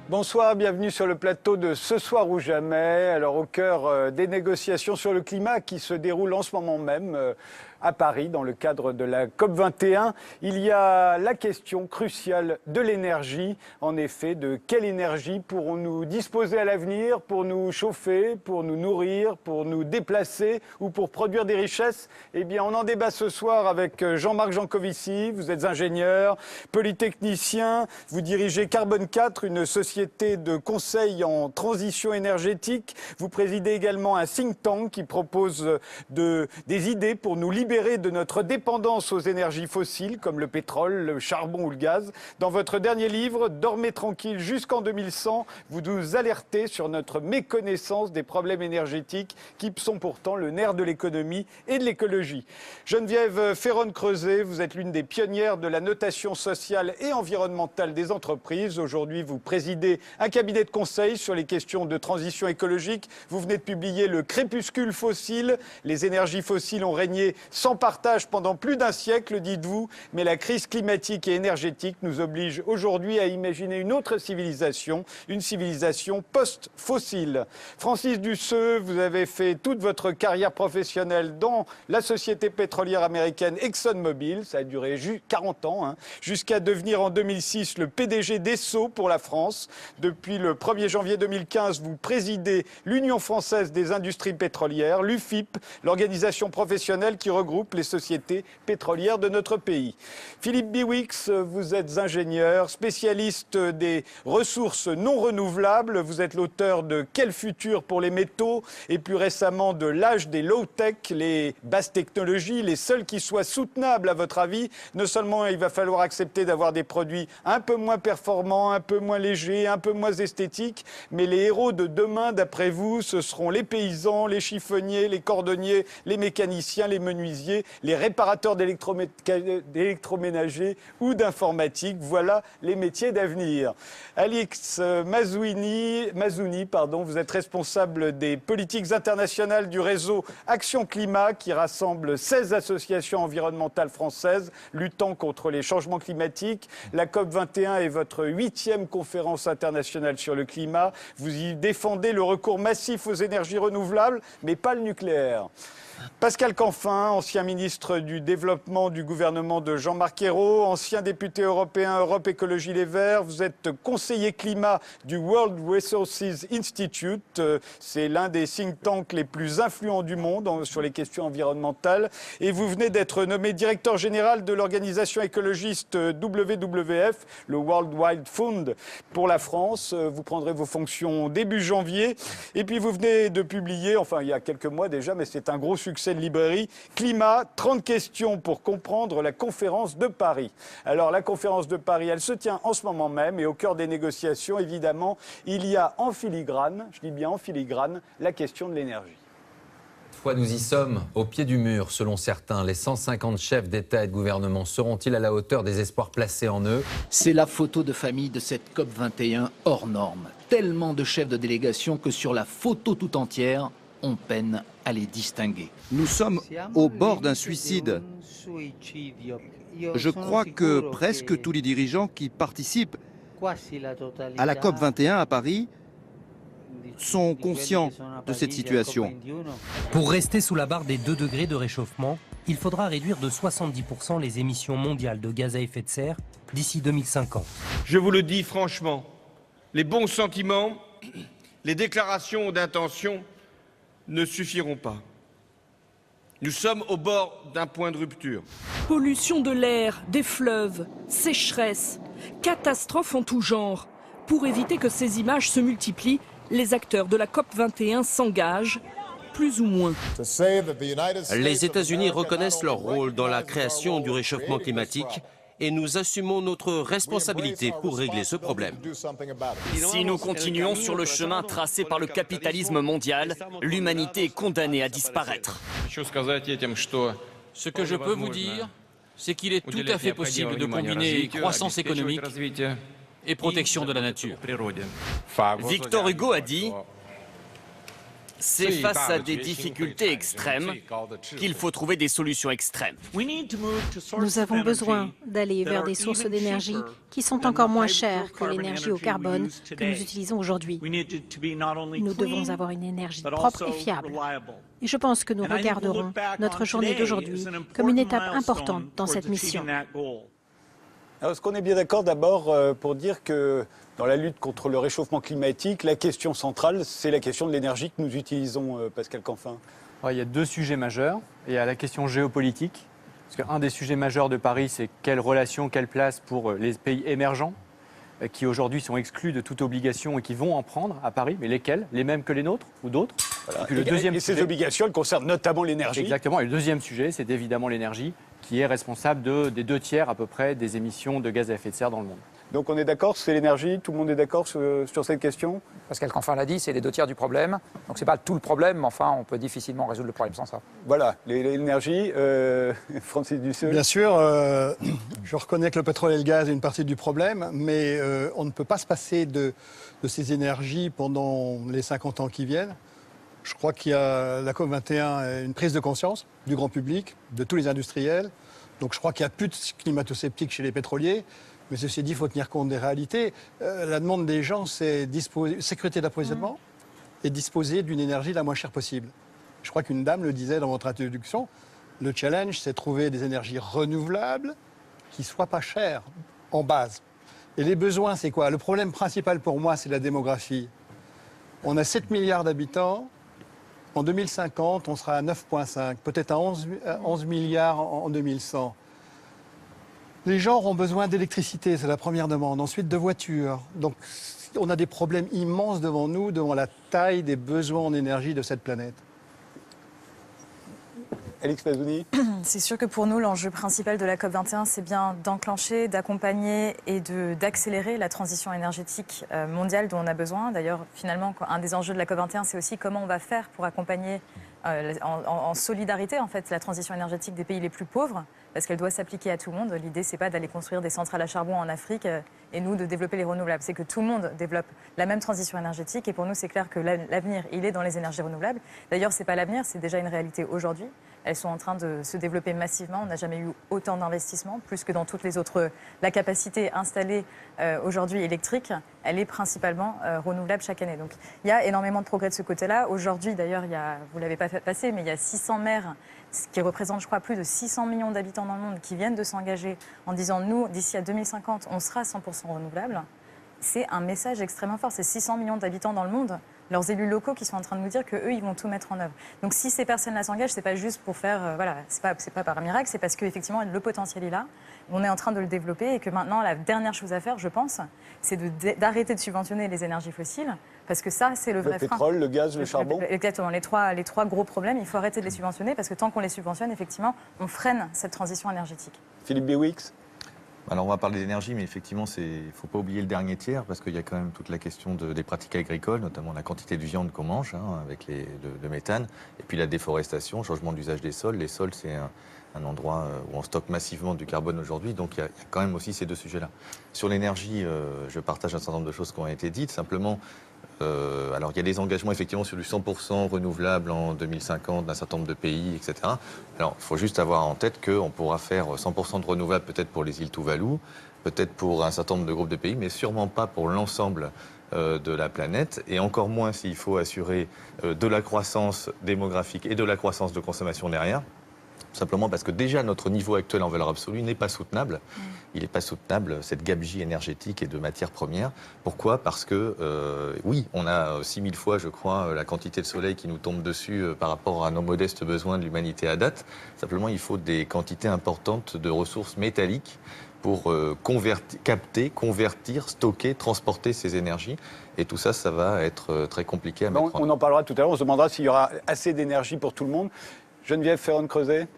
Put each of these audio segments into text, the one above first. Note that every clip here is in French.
Bonsoir, bienvenue sur le plateau de Ce soir ou jamais. Alors au cœur des négociations sur le climat qui se déroulent en ce moment même à Paris dans le cadre de la COP21, il y a la question cruciale de l'énergie. En effet, de quelle énergie pourrons-nous disposer à l'avenir pour nous chauffer, pour nous nourrir, pour nous déplacer ou pour produire des richesses? Eh bien, on en débat ce soir avec Jean-Marc Jancovici. Vous êtes ingénieur, polytechnicien, vous dirigez Carbone 4, une société de conseil en transition énergétique. Vous présidez également un think tank qui propose des idées pour nous libérer de notre dépendance aux énergies fossiles comme le pétrole, le charbon ou le gaz. Dans votre dernier livre, Dormez tranquille jusqu'en 2100, vous nous alertez sur notre méconnaissance des problèmes énergétiques qui sont pourtant le nerf de l'économie et de l'écologie. Geneviève Ferron-Creuset, vous êtes l'une des pionnières de la notation sociale et environnementale des entreprises. Aujourd'hui, vous présidez un cabinet de conseil sur les questions de transition écologique. Vous venez de publier Le crépuscule fossile. Les énergies fossiles ont régné sans partage pendant plus d'un siècle, dites-vous, mais la crise climatique et énergétique nous oblige aujourd'hui à imaginer une autre civilisation, une civilisation post-fossile. Francis Dusseux, vous avez fait toute votre carrière professionnelle dans la société pétrolière américaine ExxonMobil, ça a duré 40 ans, jusqu'à devenir en 2006 le PDG d'Esso pour la France. Depuis le 1er janvier 2015, vous présidez l'Union française des industries pétrolières, l'UFIP, l'organisation professionnelle qui regroupe les sociétés pétrolières de notre pays. Philippe Biwix, vous êtes ingénieur, spécialiste des ressources non renouvelables. Vous êtes l'auteur de Quel futur pour les métaux et plus récemment de L'âge des low-tech, les basses technologies, les seules qui soient soutenables à votre avis. Non seulement il va falloir accepter d'avoir des produits un peu moins performants, un peu moins légers, un peu moins esthétiques, mais les héros de demain, d'après vous, ce seront les paysans, les chiffonniers, les cordonniers, les mécaniciens, les menuisiers, les réparateurs d'électroménager ou d'informatique. Voilà les métiers d'avenir. Alix Mazouni, vous êtes responsable des politiques internationales du réseau Action Climat qui rassemble 16 associations environnementales françaises luttant contre les changements climatiques. La COP21 est votre 8e conférence internationale sur le climat. Vous y défendez le recours massif aux énergies renouvelables, mais pas le nucléaire. Pascal Canfin, ancien ministre du Développement du gouvernement de Jean-Marc Ayrault, ancien député européen Europe Écologie Les Verts, vous êtes conseiller climat du World Resources Institute. C'est l'un des think tanks les plus influents du monde sur les questions environnementales. Et vous venez d'être nommé directeur général de l'organisation écologiste WWF, le World Wide Fund pour la France. Vous prendrez vos fonctions début janvier. Et puis vous venez de publier, enfin il y a quelques mois déjà, mais c'est un gros succès de librairie, Climat, 30 questions pour comprendre la conférence de Paris. Alors la conférence de Paris, elle se tient en ce moment même et au cœur des négociations, évidemment, il y a en filigrane, je dis bien en filigrane, la question de l'énergie. Fois nous y sommes, au pied du mur, selon certains. Les 150 chefs d'État et de gouvernement seront-ils à la hauteur des espoirs placés en eux? C'est la photo de famille de cette COP21 hors norme. Tellement de chefs de délégation que sur la photo tout entière, on peine à les distinguer. Nous sommes au bord d'un suicide. Je crois que presque tous les dirigeants qui participent à la COP21 à Paris sont conscients de cette situation. Pour rester sous la barre des 2 degrés de réchauffement, il faudra réduire de 70% les émissions mondiales de gaz à effet de serre d'ici 2050. Je vous le dis franchement, les bons sentiments, les déclarations d'intention ne suffiront pas. Nous sommes au bord d'un point de rupture. Pollution de l'air, des fleuves, sécheresse, catastrophes en tout genre. Pour éviter que ces images se multiplient, les acteurs de la COP21 s'engagent, plus ou moins. Les États-Unis reconnaissent leur rôle dans la création du réchauffement climatique et nous assumons notre responsabilité pour régler ce problème. Si nous continuons sur le chemin tracé par le capitalisme mondial, l'humanité est condamnée à disparaître. Ce que je peux vous dire, c'est qu'il est tout à fait possible de combiner croissance économique et protection de la nature. Victor Hugo a dit C'est face à des difficultés extrêmes qu'il faut trouver des solutions extrêmes. Nous avons besoin d'aller vers des sources d'énergie qui sont encore moins chères que l'énergie au carbone que nous utilisons aujourd'hui. Nous devons avoir une énergie propre et fiable. Et je pense que nous regarderons notre journée d'aujourd'hui comme une étape importante dans cette mission. Alors, est-ce qu'on est bien d'accord d'abord pour dire que dans la lutte contre le réchauffement climatique, la question centrale, c'est la question de l'énergie que nous utilisons, Pascal Canfin? Il y a deux sujets majeurs. Il y a la question géopolitique, parce qu'un des sujets majeurs de Paris, c'est quelle relation, quelle place pour les pays émergents, qui aujourd'hui sont exclus de toute obligation et qui vont en prendre à Paris, mais lesquels? Les mêmes que les nôtres ou d'autres? Voilà. Et ces obligations, elles concernent notamment l'énergie. Exactement. Et le deuxième sujet, c'est évidemment l'énergie, qui est responsable des 2 tiers à peu près des émissions de gaz à effet de serre dans le monde. Donc on est d'accord, c'est l'énergie, tout le monde est d'accord sur cette question? Pascal Canfin l'a dit, c'est les 2 tiers du problème. Donc c'est pas tout le problème, mais enfin on peut difficilement résoudre le problème sans ça. Voilà, l'énergie, Francis Dusseux. Bien sûr, je reconnais que le pétrole et le gaz est une partie du problème, mais on ne peut pas se passer de ces énergies pendant les 50 ans qui viennent. Je crois qu'il y a la COP21 une prise de conscience du grand public, de tous les industriels. Donc je crois qu'il n'y a plus de climato-sceptiques chez les pétroliers. Mais ceci dit, il faut tenir compte des réalités. La demande des gens, c'est sécurité d'approvisionnement et disposer d'une énergie la moins chère possible. Je crois qu'une dame le disait dans votre introduction, le challenge, c'est trouver des énergies renouvelables qui ne soient pas chères en base. Et les besoins, c'est quoi? Le problème principal pour moi, c'est la démographie. On a 7 milliards d'habitants. En 2050, on sera à 9,5, peut-être à 11 milliards en 2100. Les gens auront besoin d'électricité, c'est la première demande. Ensuite, de voitures. Donc, on a des problèmes immenses devant nous, devant la taille des besoins en énergie de cette planète. Alix Mazouni. C'est sûr que pour nous, l'enjeu principal de la COP21, c'est bien d'enclencher, d'accompagner et d'accélérer la transition énergétique mondiale dont on a besoin. D'ailleurs, finalement, un des enjeux de la COP21, c'est aussi comment on va faire pour accompagner en solidarité en fait, la transition énergétique des pays les plus pauvres, parce qu'elle doit s'appliquer à tout le monde. L'idée, c'est pas d'aller construire des centrales à charbon en Afrique et nous de développer les renouvelables. C'est que tout le monde développe la même transition énergétique et pour nous, c'est clair que l'avenir, il est dans les énergies renouvelables. D'ailleurs, c'est pas l'avenir, c'est déjà une réalité aujourd'hui. Elles sont en train de se développer massivement. On n'a jamais eu autant d'investissements, plus que dans toutes les autres. La capacité installée aujourd'hui électrique, elle est principalement renouvelable chaque année. Donc il y a énormément de progrès de ce côté-là. Aujourd'hui, d'ailleurs, vous ne l'avez pas fait passer, mais il y a 600 maires, ce qui représente, je crois, plus de 600 millions d'habitants dans le monde, qui viennent de s'engager en disant, nous, d'ici à 2050, on sera 100% renouvelable. C'est un message extrêmement fort. C'est 600 millions d'habitants dans le monde, leurs élus locaux qui sont en train de nous dire qu'eux, ils vont tout mettre en œuvre. Donc si ces personnes-là s'engagent, c'est pas juste pour faire, voilà, c'est pas par miracle, c'est parce qu'effectivement, le potentiel est là. On est en train de le développer et que maintenant, la dernière chose à faire, je pense, c'est d'arrêter de subventionner les énergies fossiles, parce que ça, c'est le vrai frein. Le pétrole, le gaz, le charbon. Exactement, les trois gros problèmes, il faut arrêter de les subventionner, parce que tant qu'on les subventionne, effectivement, on freine cette transition énergétique. Philippe Biwix. Alors on va parler d'énergie, mais effectivement, il ne faut pas oublier le dernier tiers, parce qu'il y a quand même toute la question des pratiques agricoles, notamment la quantité de viande qu'on mange, avec le méthane, et puis la déforestation, changement d'usage des sols. Les sols, c'est un endroit où on stocke massivement du carbone aujourd'hui, donc il y a quand même aussi ces deux sujets-là. Sur l'énergie, je partage un certain nombre de choses qui ont été dites, simplement... alors il y a des engagements effectivement sur du 100% renouvelable en 2050 d'un certain nombre de pays, etc. Alors il faut juste avoir en tête qu'on pourra faire 100% de renouvelable peut-être pour les îles Tuvalu, peut-être pour un certain nombre de groupes de pays, mais sûrement pas pour l'ensemble de la planète, et encore moins s'il faut assurer de la croissance démographique et de la croissance de consommation derrière. Simplement parce que déjà notre niveau actuel en valeur absolue n'est pas soutenable. Il n'est pas soutenable, cette gabegie énergétique et de matières premières. Pourquoi? Parce que, oui, on a 6000 fois, je crois, la quantité de soleil qui nous tombe dessus par rapport à nos modestes besoins de l'humanité à date. Simplement, il faut des quantités importantes de ressources métalliques pour capter, convertir, stocker, transporter ces énergies. Et tout ça, ça va être très compliqué à mettre en œuvre. On en parlera tout à l'heure, on se demandera s'il y aura assez d'énergie pour tout le monde. Geneviève Ferron-Creuset.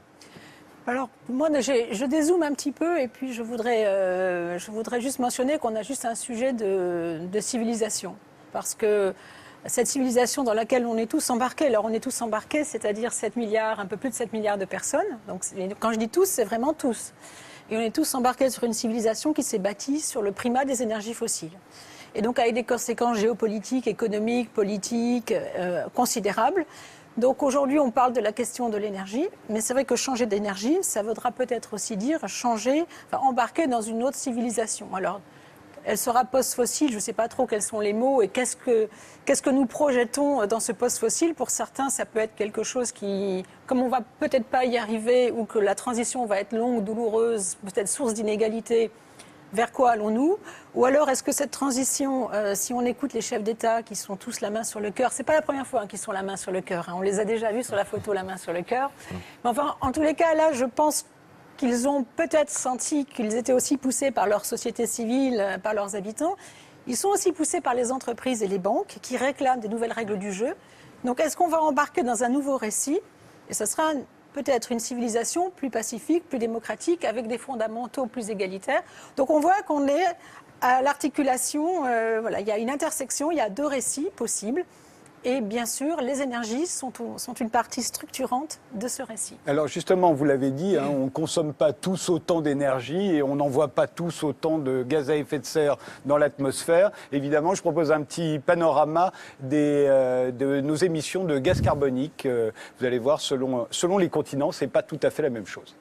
Alors, moi, je dézoome un petit peu et puis je voudrais juste mentionner qu'on a juste un sujet de civilisation. Parce que cette civilisation dans laquelle on est tous embarqués, alors on est tous embarqués, c'est-à-dire 7 milliards, un peu plus de 7 milliards de personnes. Donc, quand je dis tous, c'est vraiment tous. Et on est tous embarqués sur une civilisation qui s'est bâtie sur le primat des énergies fossiles. et donc avec des conséquences géopolitiques, économiques, politiques considérables. Donc aujourd'hui, on parle de la question de l'énergie, mais c'est vrai que changer d'énergie, ça voudra peut-être aussi dire embarquer dans une autre civilisation. Alors, elle sera post-fossile, je ne sais pas trop quels sont les mots et qu'est-ce que nous projetons dans ce post-fossile. Pour certains, ça peut être quelque chose qui, comme on ne va peut-être pas y arriver ou que la transition va être longue, douloureuse, peut-être source d'inégalités, vers quoi allons-nous? Ou alors est-ce que cette transition, si on écoute les chefs d'État qui sont tous la main sur le cœur, c'est pas la première fois qu'ils sont la main sur le cœur, on les a déjà vus sur la photo la main sur le cœur. Mais enfin, en tous les cas, là, je pense qu'ils ont peut-être senti qu'ils étaient aussi poussés par leur société civile, par leurs habitants. Ils sont aussi poussés par les entreprises et les banques qui réclament des nouvelles règles du jeu. Donc est-ce qu'on va embarquer dans un nouveau récit? Et ce sera peut-être une civilisation plus pacifique, plus démocratique, avec des fondamentaux plus égalitaires. Donc on voit qu'on est à l'articulation, il y a une intersection, il y a deux récits possibles. Et bien sûr, les énergies sont une partie structurante de ce récit. Alors justement, vous l'avez dit, on ne consomme pas tous autant d'énergie et on n'envoie pas tous autant de gaz à effet de serre dans l'atmosphère. Évidemment, je propose un petit panorama de nos émissions de gaz carbonique. Vous allez voir, selon les continents, ce n'est pas tout à fait la même chose.